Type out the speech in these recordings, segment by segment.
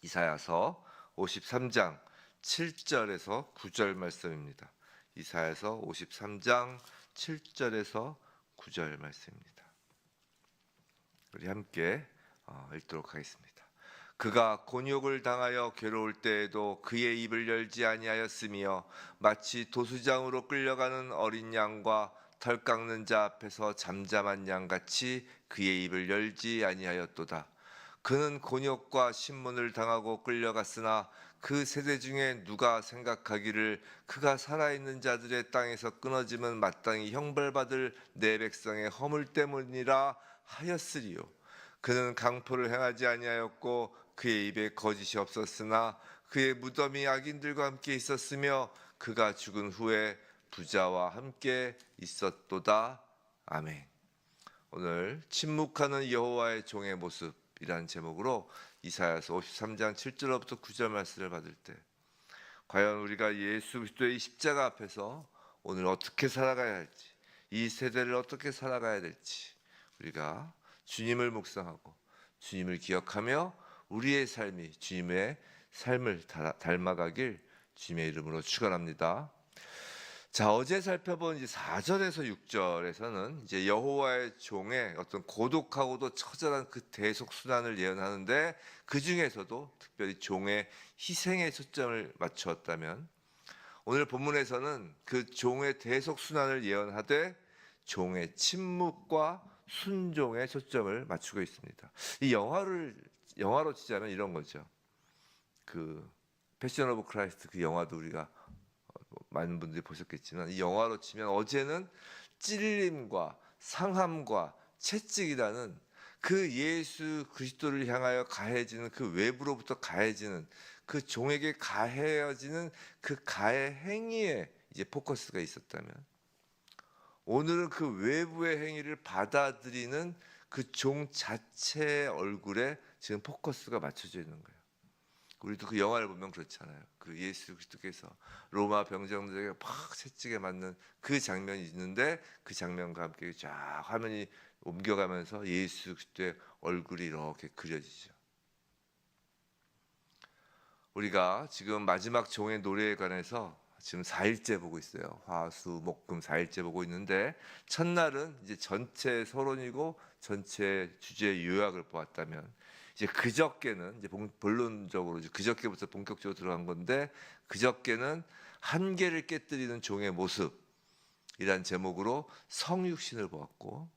이사야서 53장 7절에서 9절 말씀입니다. 이사야서 53장 7절에서 9절 말씀입니다. 우리 함께 읽도록 하겠습니다. 그가 곤욕을 당하여 괴로울 때에도 그의 입을 열지 아니하였으며 마치 도수장으로 끌려가는 어린 양과 털 깎는 자 앞에서 잠잠한 양같이 그의 입을 열지 아니하였도다. 그는 곤욕과 신문을 당하고 끌려갔으나 그 세대 중에 누가 생각하기를 그가 살아있는 자들의 땅에서 끊어지면 마땅히 형벌받을 내 백성의 허물 때문이라 하였으리요. 그는 강포를 행하지 아니하였고 그의 입에 거짓이 없었으나 그의 무덤이 악인들과 함께 있었으며 그가 죽은 후에 부자와 함께 있었도다. 아멘. 오늘 침묵하는 여호와의 종의 모습이라는 제목으로 이사야서 53장 7절부터 9절 말씀을 받을 때 과연 우리가 예수 그리스도의 십자가 앞에서 오늘 어떻게 살아가야 할지, 이 세대를 어떻게 살아가야 될지 우리가 주님을 묵상하고 주님을 기억하며 우리의 삶이 주님의 삶을 닮아가길 주님의 이름으로 축원합니다. 자, 어제 살펴본 이제 4절에서 6절에서는 이제 여호와의 종의 어떤 고독하고도 처절한 그 대속 순환을 예언하는데 그 중에서도 특별히 종의 희생에 초점을 맞추었다면 오늘 본문에서는 그 종의 대속 순환을 예언하되 종의 침묵과 순종에 초점을 맞추고 있습니다. 이 영화로 치자면 이런 거죠. 그 패션 오브 크라이스트 그 영화도 우리가 많은 분들이 보셨겠지만 이 영화로 치면 어제는 찔림과 상함과 채찍이라는 그 예수 그리스도를 향하여 가해지는 그 외부로부터 가해지는 그 종에게 가해지는 그 가해 행위에 이제 포커스가 있었다면 오늘은 그 외부의 행위를 받아들이는 그 종 자체의 얼굴에 지금 포커스가 맞춰져 있는 거예요. 우리도 그 영화를 보면 그렇잖아요. 그 예수 그리스도께서 로마 병정들에게 팍 채찍에 맞는 그 장면이 있는데 그 장면과 함께 쫙 화면이 옮겨가면서 예수 그리스도의 얼굴이 이렇게 그려지죠. 우리가 지금 마지막 종의 노래에 관해서 지금 4일째 보고 있어요. 화, 수, 목, 금 4일째 보고 있는데 첫날은 이제 전체 서론이고 전체 주제 요약을 보았다면 이제 그저께는 이제 본론적으로 이제 그저께부터 본격적으로 들어간 건데 그저께는 한계를 깨뜨리는 종의 모습이란 제목으로 성육신을 보았고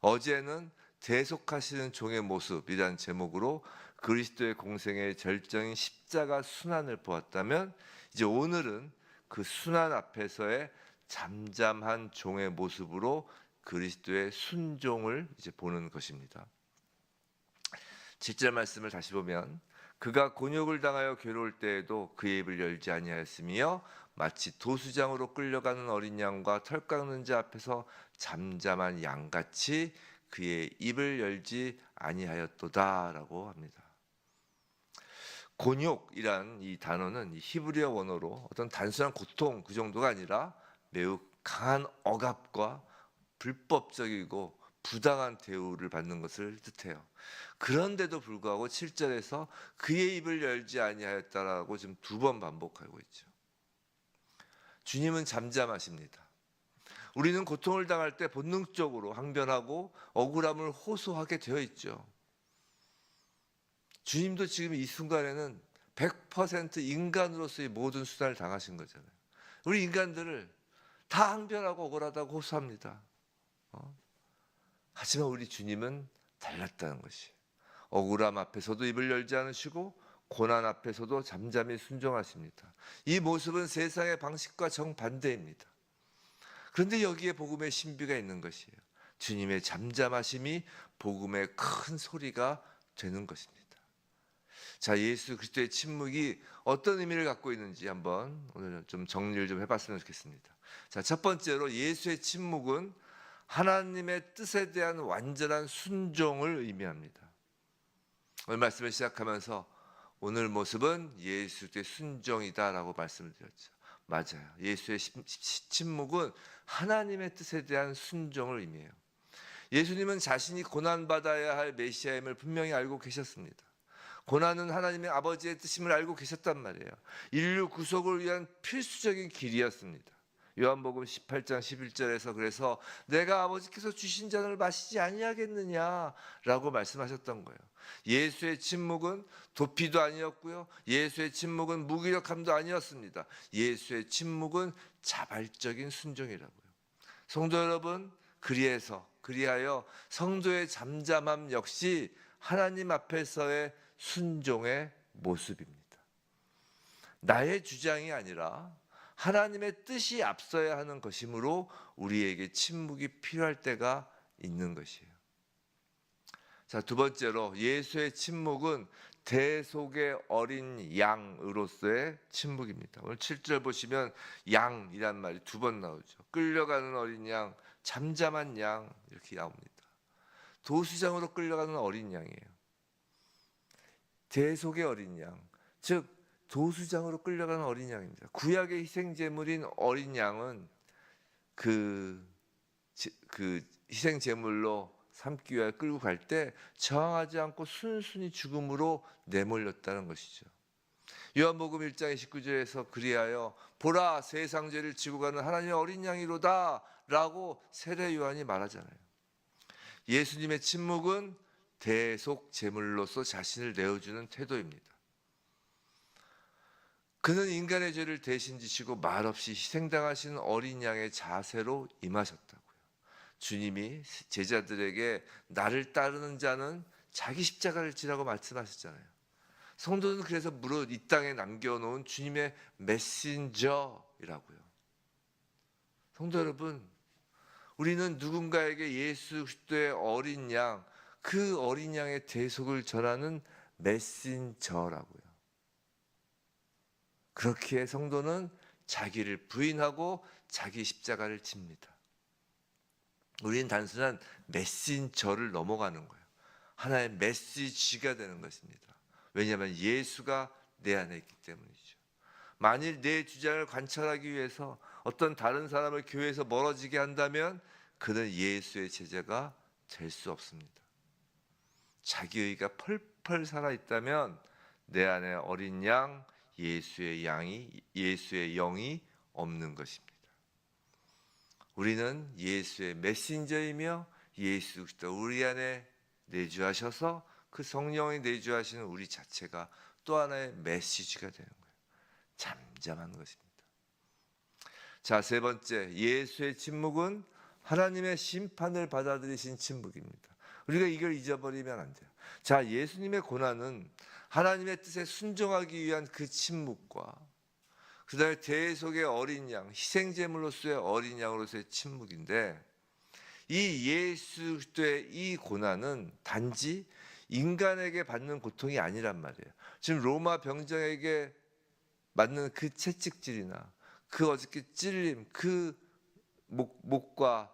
어제는 대속하시는 종의 모습이란 제목으로 그리스도의 공생의 절정인 십자가 순환을 보았다면 이제 오늘은 그 순환 앞에서의 잠잠한 종의 모습으로 그리스도의 순종을 이제 보는 것입니다. 7절 말씀을 다시 보면 그가 곤욕을 당하여 괴로울 때에도 그의 입을 열지 아니하였으며 마치 도수장으로 끌려가는 어린 양과 털 깎는 자 앞에서 잠잠한 양같이 그의 입을 열지 아니하였도다라고 합니다. 곤욕이란 이 단어는 이 히브리어 원어로 어떤 단순한 고통 그 정도가 아니라 매우 강한 억압과 불법적이고 부당한 대우를 받는 것을 뜻해요. 그런데도 불구하고 7절에서 그의 입을 열지 아니하였다라고 지금 2번 반복하고 있죠. 주님은 잠잠하십니다. 우리는 고통을 당할 때 본능적으로 항변하고 억울함을 호소하게 되어 있죠. 주님도 지금 이 순간에는 100% 인간으로서의 모든 수단을 당하신 거잖아요. 우리 인간들을 다 항변하고 억울하다고 호소합니다. 하지만 우리 주님은 달랐다는 것이에요. 억울함 앞에서도 입을 열지 않으시고 고난 앞에서도 잠잠히 순종하십니다. 이 모습은 세상의 방식과 정반대입니다. 그런데 여기에 복음의 신비가 있는 것이에요. 주님의 잠잠하심이 복음의 큰 소리가 되는 것입니다. 자, 예수 그리스도의 침묵이 어떤 의미를 갖고 있는지 한번 오늘 좀 정리를 좀 해봤으면 좋겠습니다. 자, 첫 번째로 예수의 침묵은 하나님의 뜻에 대한 완전한 순종을 의미합니다. 오늘 말씀을 시작하면서 오늘 모습은 예수의 순종이다라고 말씀을 드렸죠. 맞아요. 예수의 침묵은 하나님의 뜻에 대한 순종을 의미해요. 예수님은 자신이 고난받아야 할 메시아임을 분명히 알고 계셨습니다. 고난은 하나님의 아버지의 뜻임을 알고 계셨단 말이에요. 인류 구속을 위한 필수적인 길이었습니다. 요한복음 18장 11절에서 그래서 내가 아버지께서 주신 잔을 마시지 아니하겠느냐라고 말씀하셨던 거예요. 예수의 침묵은 도피도 아니었고요. 예수의 침묵은 무기력함도 아니었습니다. 예수의 침묵은 자발적인 순종이라고요. 성도 여러분, 그리하여 성도의 잠잠함 역시 하나님 앞에서의 순종의 모습입니다. 나의 주장이 아니라 하나님의 뜻이 앞서야 하는 것이므로 우리에게 침묵이 필요할 때가 있는 것이에요. 자, 두 번째로 예수의 침묵은 대속의 어린 양으로서의 침묵입니다. 오늘 7절 보시면 양이란 말이 두 번 나오죠. 끌려가는 어린 양, 잠잠한 양 이렇게 나옵니다. 도수장으로 끌려가는 어린 양이에요. 대속의 어린 양, 즉 도수장으로 끌려가는 어린 양입니다. 구약의 희생 제물인 어린 양은 그 희생 제물로 삼기 위하여 끌고 갈 때 저항하지 않고 순순히 죽음으로 내몰렸다는 것이죠. 요한복음 1장 29절에서 그리하여 보라 세상 죄를 지고 가는 하나님의 어린 양이로다 라고 세례 요한이 말하잖아요. 예수님의 침묵은 대속 제물로서 자신을 내어주는 태도입니다. 그는 인간의 죄를 대신 지시고 말없이 희생당하신 어린 양의 자세로 임하셨다고요. 주님이 제자들에게 나를 따르는 자는 자기 십자가를 지라고 말씀하셨잖아요. 성도는 그래서 무릇 이 땅에 남겨놓은 주님의 메신저이라고요. 성도 여러분, 우리는 누군가에게 예수 그리스도의 어린 양, 그 어린 양의 대속을 전하는 메신저라고요. 그렇기에 성도는 자기를 부인하고 자기 십자가를 집니다. 우리는 단순한 메신저를 넘어가는 거예요. 하나의 메시지가 되는 것입니다. 왜냐하면 예수가 내 안에 있기 때문이죠. 만일 내 주장을 관철하기 위해서 어떤 다른 사람을 교회에서 멀어지게 한다면 그는 예수의 제자가 될 수 없습니다. 자기의가 펄펄 살아있다면 내 안에 어린 양, 예수의 영이 없는 것입니다. 우리는 예수의 메신저이며 예수 그리스도 우리 안에 내주하셔서 그 성령이 내주하시는 우리 자체가 또 하나의 메시지가 되는 거예요. 잠잠한 것입니다. 자, 세 번째, 예수의 침묵은 하나님의 심판을 받아들이신 침묵입니다. 우리가 이걸 잊어버리면 안 돼요. 자, 예수님의 고난은 하나님의 뜻에 순종하기 위한 그 침묵과 그 다음에 대속의 어린 양, 희생제물로서의 어린 양으로서의 침묵인데, 이 예수 그리스도의 이 고난은 단지 인간에게 받는 고통이 아니란 말이에요. 지금 로마 병정에게 맞는 그 채찍질이나 그 어저께 찔림, 그 못과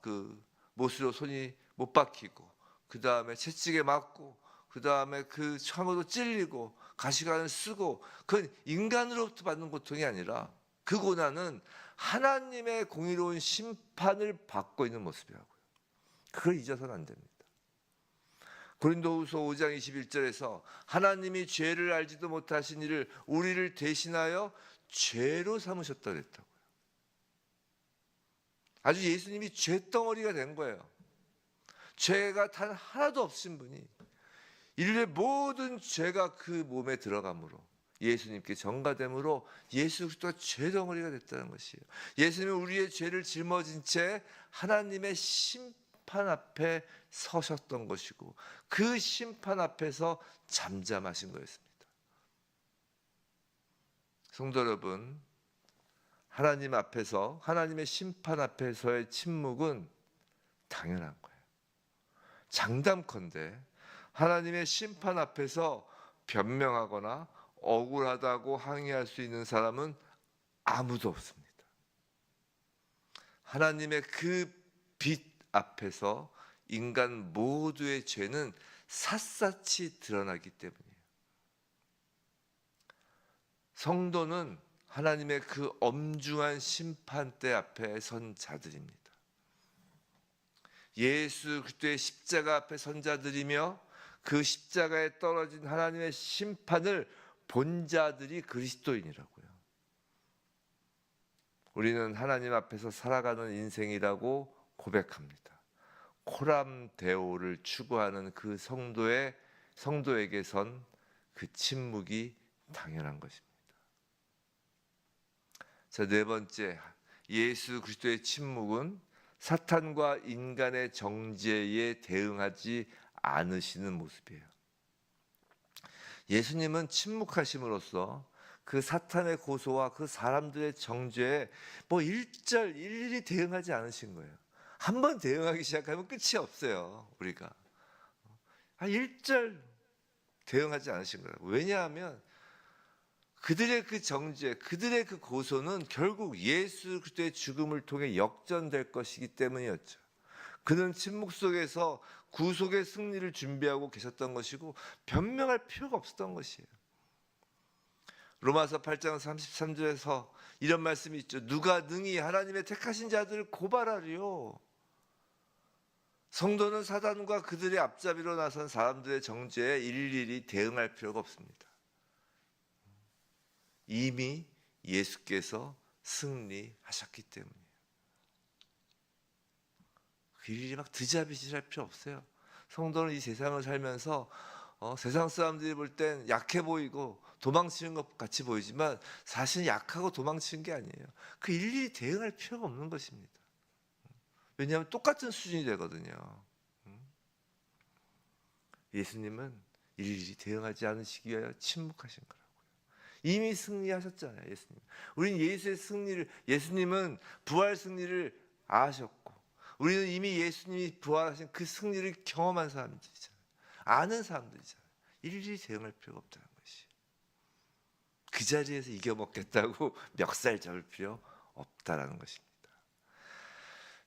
그 못으로 손이 못 박히고, 그 다음에 채찍에 맞고, 그 다음에 그 창으로 찔리고 가시관을 쓰고, 그건 인간으로부터 받는 고통이 아니라 그 고난은 하나님의 공의로운 심판을 받고 있는 모습이라고요. 그걸 잊어서는 안 됩니다. 고린도후서 5장 21절에서 하나님이 죄를 알지도 못하신 이를 우리를 대신하여 죄로 삼으셨다 그랬다고요. 아주 예수님이 죄덩어리가 된 거예요. 죄가 단 하나도 없으신 분이 인류의 모든 죄가 그 몸에 들어감으로 예수님께 전가됨으로 예수 그리스도가 죄덩어리가 됐다는 것이에요. 예수님은 우리의 죄를 짊어진 채 하나님의 심판 앞에 서셨던 것이고 그 심판 앞에서 잠잠하신 거였습니다. 성도 여러분, 하나님 앞에서 하나님의 심판 앞에서의 침묵은 당연한 거예요. 장담컨대 하나님의 심판 앞에서 변명하거나 억울하다고 항의할 수 있는 사람은 아무도 없습니다. 하나님의 그 빛 앞에서 인간 모두의 죄는 샅샅이 드러나기 때문이에요. 성도는 하나님의 그 엄중한 심판대 앞에 선 자들입니다. 예수 그리스도의 십자가 앞에 선 자들이며 그 십자가에 떨어진 하나님의 심판을 본 자들이 그리스도인이라고요. 우리는 하나님 앞에서 살아가는 인생이라고 고백합니다. 코람데오를 추구하는 그 성도에게선 그 침묵이 당연한 것입니다. 자, 네 번째, 예수 그리스도의 침묵은 사탄과 인간의 정죄에 대응하지 않으시는 모습이에요. 예수님은 침묵하심으로써 그 사탄의 고소와 그 사람들의 정죄에 일일이 대응하지 않으신 거예요. 한번 대응하기 시작하면 끝이 없어요. 우리가 일절 대응하지 않으신 거예요. 왜냐하면 그들의 그 정죄, 그들의 그 고소는 결국 예수 그리스도의 죽음을 통해 역전될 것이기 때문이었죠. 그는 침묵 속에서 구속의 승리를 준비하고 계셨던 것이고 변명할 필요가 없었던 것이에요. 로마서 8장 33절에서 이런 말씀이 있죠. 누가 능히 하나님의 택하신 자들을 고발하리요. 성도는 사단과 그들의 앞잡이로 나선 사람들의 정죄에 일일이 대응할 필요가 없습니다. 이미 예수께서 승리하셨기 때문이에요. 일일이 막 드자빗질 필요 없어요. 성도는 이 세상을 살면서 세상 사람들이 볼 땐 약해 보이고 도망치는 것 같이 보이지만 사실 약하고 도망치는 게 아니에요. 그 일일이 대응할 필요가 없는 것입니다. 왜냐하면 똑같은 수준이 되거든요. 예수님은 일일이 대응하지 않으시기 위하여 침묵하신 거라고요. 이미 승리하셨잖아요, 예수님. 우리는 예수의 승리를, 예수님은 부활 승리를 아셨고 우리는 이미 예수님이 부활하신 그 승리를 경험한 사람들이잖아요. 아는 사람들이잖아요. 일일이 대응할 필요가 없다는 것이. 그 자리에서 이겨먹겠다고 멱살 잡을 필요 없다라는 것입니다.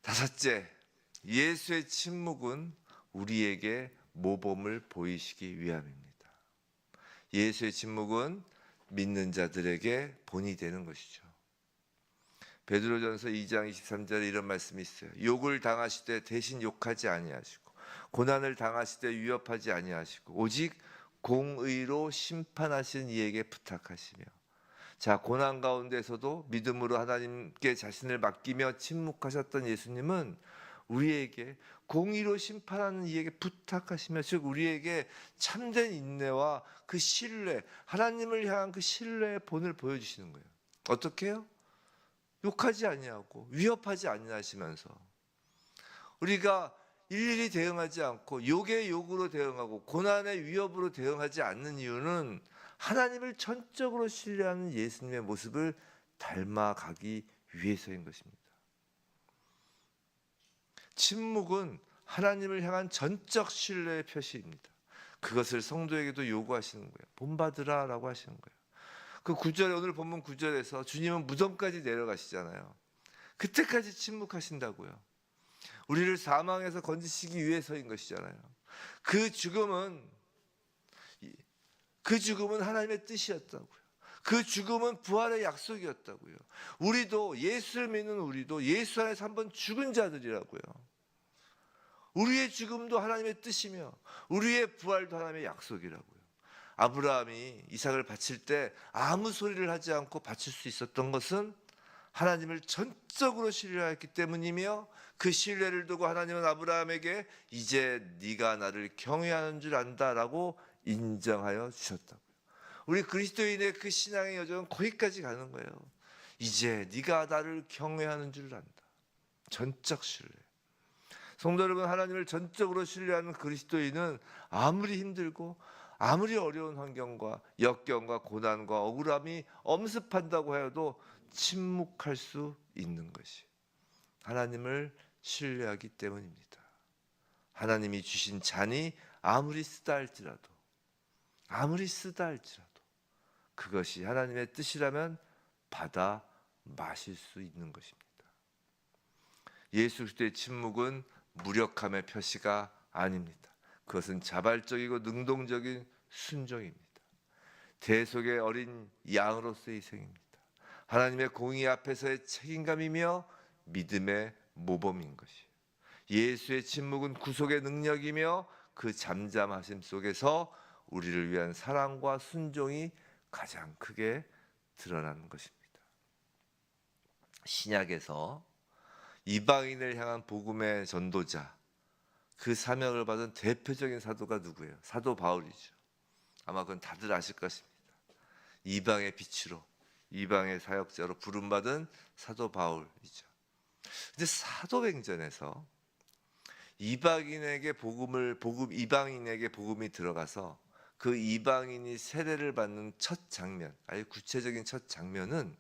다섯째, 예수의 침묵은 우리에게 모범을 보이시기 위함입니다. 예수의 침묵은 믿는 자들에게 본이 되는 것이죠. 베드로전서 2장 23절에 이런 말씀이 있어요. 욕을 당하시되 대신 욕하지 아니하시고 고난을 당하시되 위협하지 아니하시고 오직 공의로 심판하신 이에게 부탁하시며. 자, 고난 가운데서도 믿음으로 하나님께 자신을 맡기며 침묵하셨던 예수님은 우리에게 공의로 심판하는 이에게 부탁하시며, 즉 우리에게 참된 인내와 그 신뢰, 하나님을 향한 그 신뢰의 본을 보여주시는 거예요. 어떻게 해요? 욕하지 아니하고 위협하지 아니하시면서 우리가 일일이 대응하지 않고 욕의 욕으로 대응하고 고난의 위협으로 대응하지 않는 이유는 하나님을 전적으로 신뢰하는 예수님의 모습을 닮아가기 위해서인 것입니다. 침묵은 하나님을 향한 전적 신뢰의 표시입니다. 그것을 성도에게도 요구하시는 거예요. 본받으라 라고 하시는 거예요. 그 9절에, 오늘 본문 9절에서 주님은 무덤까지 내려가시잖아요. 그때까지 침묵하신다고요. 우리를 사망에서 건지시기 위해서인 것이잖아요. 그 죽음은 하나님의 뜻이었다고요. 그 죽음은 부활의 약속이었다고요. 우리도, 예수를 믿는 우리도 예수 안에서 한번 죽은 자들이라고요. 우리의 죽음도 하나님의 뜻이며 우리의 부활도 하나님의 약속이라고요. 아브라함이 이삭을 바칠 때 아무 소리를 하지 않고 바칠 수 있었던 것은 하나님을 전적으로 신뢰하였기 때문이며, 그 신뢰를 두고 하나님은 아브라함에게 이제 네가 나를 경외하는 줄 안다라고 인정하여 주셨다고요. 우리 그리스도인의 그 신앙의 여정은 거기까지 가는 거예요. 이제 네가 나를 경외하는 줄 안다. 전적 신뢰. 성도 여러분, 하나님을 전적으로 신뢰하는 그리스도인은 아무리 힘들고 아무리 어려운 환경과 역경과 고난과 억울함이 엄습한다고 해도 침묵할 수 있는 것이 하나님을 신뢰하기 때문입니다. 하나님이 주신 잔이 아무리 쓰다 할지라도 그것이 하나님의 뜻이라면 받아 마실 수 있는 것입니다. 예수 그리스도의 침묵은 무력함의 표시가 아닙니다. 그것은 자발적이고 능동적인 순종입니다. 대속의 어린 양으로서의 희생입니다. 하나님의 공의 앞에서의 책임감이며 믿음의 모범인 것이에요. 예수의 침묵은 구속의 능력이며 그 잠잠하심 속에서 우리를 위한 사랑과 순종이 가장 크게 드러나는 것입니다. 신약에서 이방인을 향한 복음의 전도자, 그 사명을 받은 대표적인 사도가 누구예요? 사도 바울이죠. 아마 그건 다들 아실 것입니다. 이방의 빛으로, 이방의 사역자로 부름받은 사도 바울이죠. 근데 사도행전에서 이방인에게 복음이 들어가서 그 이방인이 세례를 받는 첫 장면, 아주 구체적인 첫 장면은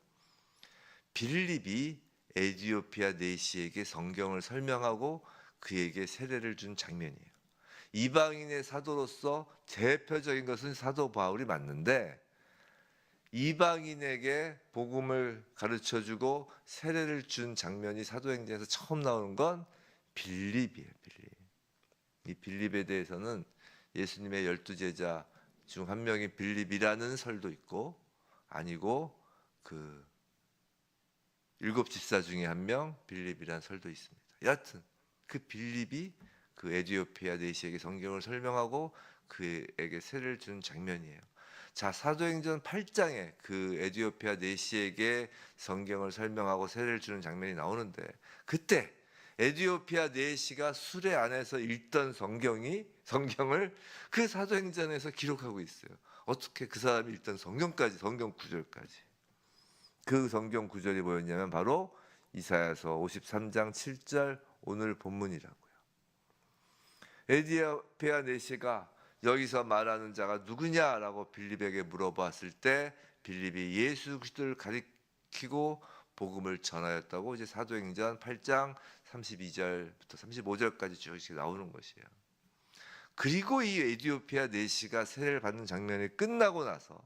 빌립이 에티오피아 내시에게 성경을 설명하고 그에게 세례를 준 장면이에요. 이방인의 사도로서 대표적인 것은 사도 바울이 맞는데, 이방인에게 복음을 가르쳐주고 세례를 준 장면이 사도행전에서 처음 나오는 건 빌립이에요. 이 빌립에 대해서는 예수님의 12제자 중 한 명이 빌립이라는 설도 있고, 아니고 그 7집사 중에 한 명 빌립이라는 설도 있습니다. 여하튼 그 빌립이 그 에티오피아 내시에게 성경을 설명하고 그에게 세례를 준 장면이에요. 자, 사도행전 8장에 그 에티오피아 내시에게 성경을 설명하고 세례를 주는 장면이 나오는데, 그때 에티오피아 내시가 수레 안에서 읽던 성경을 그 사도행전에서 기록하고 있어요. 어떻게 그 사람이 읽던 성경까지, 성경 구절까지. 그 성경 구절이 뭐였냐면 바로 이사야서 53장 7절 오늘 본문이라고요. 에티오피아 내시가 여기서 말하는 자가 누구냐라고 빌립에게 물어봤을 때 빌립이 예수 그리스도를 가리키고 복음을 전하였다고 이제 사도행전 8장 32절부터 35절까지 쭉 나오는 것이에요. 그리고 이 에티오피아 내시가 세례를 받는 장면이 끝나고 나서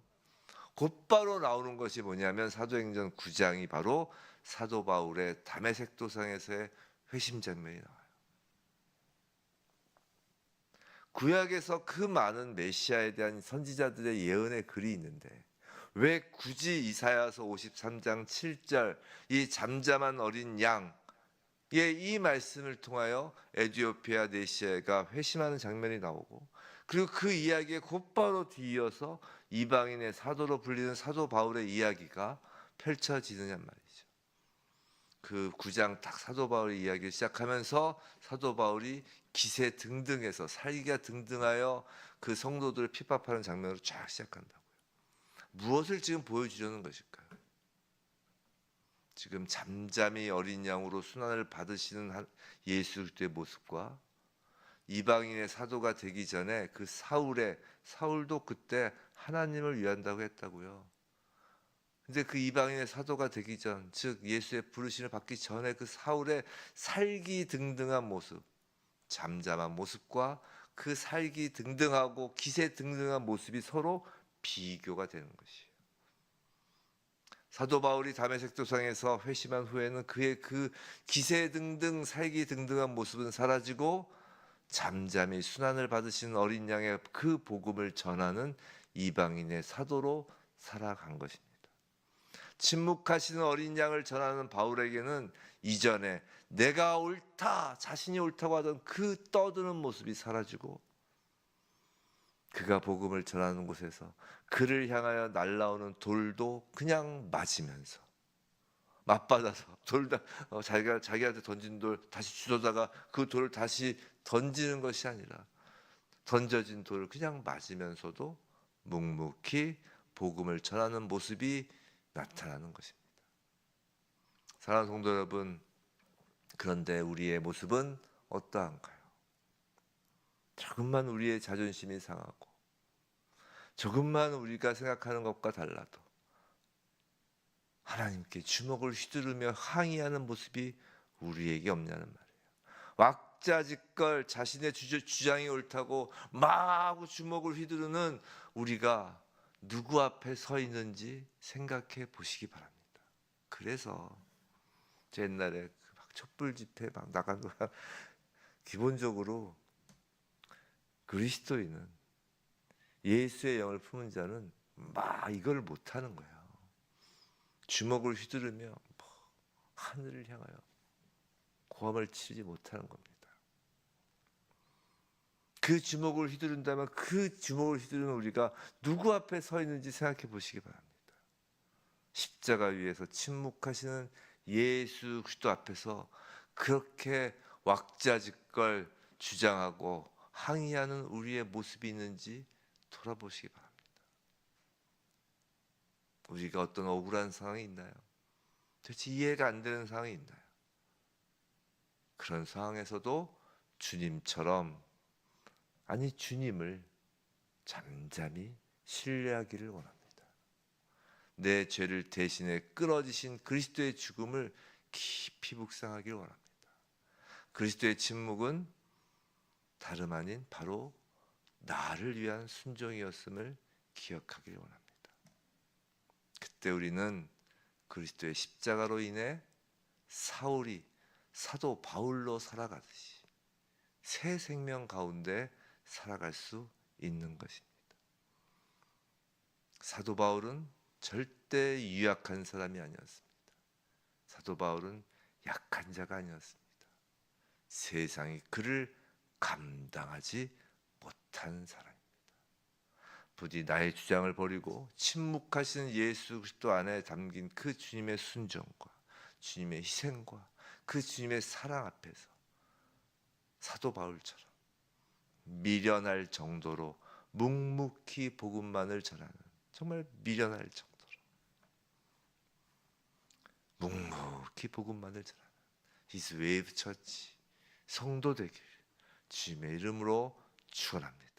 곧바로 나오는 것이 뭐냐면 사도행전 9장이 바로 사도 바울의 다메섹 도상에서의 회심 장면이 나와요. 구약에서 그 많은 메시아에 대한 선지자들의 예언의 글이 있는데 왜 굳이 이사야서 53장 7절 이 잠잠한 어린 양의 이 말씀을 통하여 에티오피아 내시가 회심하는 장면이 나오고, 그리고 그 이야기에 곧바로 뒤이어서 이방인의 사도로 불리는 사도 바울의 이야기가 펼쳐지느냐 말이죠. 그 9장 딱 사도 바울의 이야기를 시작하면서 사도 바울이 기세 등등해서 살기가 등등하여 그 성도들을 핍박하는 장면으로 쫙 시작한다고요. 무엇을 지금 보여주려는 것일까요? 지금 잠잠히 어린 양으로 순환을 받으시는 예수 그리스도의 모습과 이방인의 사도가 되기 전에 그 사울도 그때 하나님을 위한다고 했다고요. 근데 그 이방인의 사도가 되기 전, 즉 예수의 부르심을 받기 전에 그 사울의 살기 등등한 모습, 잠잠한 모습과 그 살기 등등하고 기세 등등한 모습이 서로 비교가 되는 것이에요. 사도 바울이 다메섹 도상에서 회심한 후에는 그의 그 기세 등등 살기 등등한 모습은 사라지고 잠잠히 순환을 받으신 어린 양의 그 복음을 전하는 이방인의 사도로 살아간 것입니다. 침묵하시는 어린 양을 전하는 바울에게는 이전에 내가 옳다, 자신이 옳다고 하던 그 떠드는 모습이 사라지고 그가 복음을 전하는 곳에서 그를 향하여 날라오는 돌도 그냥 맞으면서 맞받아서 자기한테 던진 돌 다시 주워다가 그 돌을 다시 던지는 것이 아니라 던져진 돌을 그냥 맞으면서도 묵묵히 복음을 전하는 모습이 나타나는 것입니다. 사랑하는 성도 여러분, 그런데 우리의 모습은 어떠한가요? 조금만 우리의 자존심이 상하고 조금만 우리가 생각하는 것과 달라도 하나님께 주먹을 휘두르며 항의하는 모습이 우리에게 없냐는 말이에요. 왁자지껄 자신의 주장이 옳다고 막 주먹을 휘두르는 우리가 누구 앞에 서 있는지 생각해 보시기 바랍니다. 그래서 제 옛날에 막 촛불 집회 막 나간 거야. 기본적으로 그리스도인은 예수의 영을 품은 자는 막 이걸 못하는 거예요. 주먹을 휘두르며 하늘을 향하여 고함을 치지 못하는 겁니다. 그 주먹을 휘두른다면 그 주먹을 휘두르는 우리가 누구 앞에 서 있는지 생각해 보시기 바랍니다. 십자가 위에서 침묵하시는 예수 그리스도 앞에서 그렇게 왁자지껄 주장하고 항의하는 우리의 모습이 있는지 돌아보시기 바랍니다. 우리가 어떤 억울한 상황이 있나요? 도대체 이해가 안 되는 상황이 있나요? 그런 상황에서도 주님처럼, 아니 주님을 잠잠히 신뢰하기를 원합니다. 내 죄를 대신해 끊어지신 그리스도의 죽음을 깊이 묵상하기를 원합니다. 그리스도의 침묵은 다름 아닌 바로 나를 위한 순종이었음을 기억하기를 원합니다. 그때 우리는 그리스도의 십자가로 인해 사울이 사도 바울로 살아가듯이 새 생명 가운데 살아갈 수 있는 것입니다. 사도 바울은 절대 유약한 사람이 아니었습니다. 사도 바울은 약한 자가 아니었습니다. 세상이 그를 감당하지 못한 사람입니다. 부디 나의 주장을 버리고 침묵하시는 예수 그리스도 안에 담긴 그 주님의 순종과 주님의 희생과 그 주님의 사랑 앞에서 사도 바울처럼 미련할 정도로 묵묵히 복음만을 전하는, 정말 미련할 정도로 묵묵히 복음만을 전하는 히스웨이브 처치 성도 되길 주님의 이름으로 축원합니다.